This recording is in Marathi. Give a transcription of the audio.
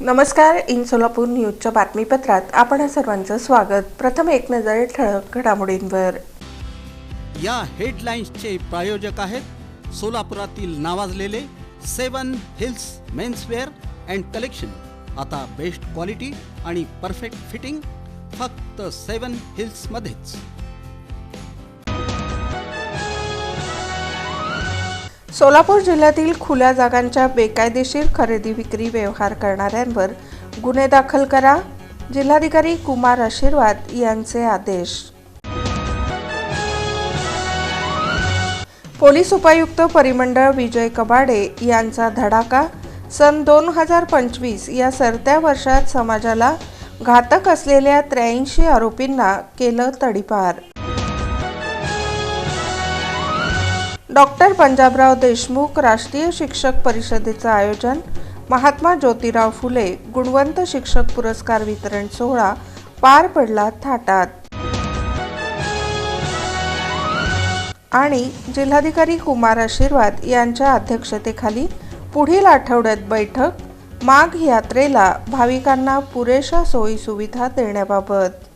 नमस्कार. इन सोलापूर न्यूजच्या बातमीपत्रात आपण सर्वांचं स्वागत. प्रथम एक नजर ठळक घडामोडींवर. या हेडलाईन्सचे प्रायोजक आहेत सोलापुरातील नावाजलेले 7 हिल्स मेन्सवेअर अँड कलेक्शन. आता बेस्ट क्वालिटी आणि परफेक्ट फिटिंग फक्त 7 हिल्स मध्येच. सोलापूर जिल्ह्यातील खुल्या जागांच्या बेकायदेशीर खरेदी विक्री व्यवहार करणाऱ्यांवर गुन्हे दाखल करा. जिल्हाधिकारी कुमार आशीर्वाद यांचे आदेश. पोलीस उपायुक्त परिमंडळ विजय कबाडे यांचा धडाका. सन 2025 या सरत्या वर्षात समाजाला घातक असलेल्या 83 आरोपींना केलं तडीपार. डॉक्टर पंजाबराव देशमुख राष्ट्रीय शिक्षक परिषदेचं आयोजन. महात्मा ज्योतिराव फुले गुणवंत शिक्षक पुरस्कार वितरण सोहळा पार पडला थाटात. आणि जिल्हाधिकारी कुमार आशीर्वाद यांच्या अध्यक्षतेखाली पुढील आठवड्यात बैठक. माघ यात्रेला भाविकांना पुरेशा सोयी सुविधा देण्याबाबत.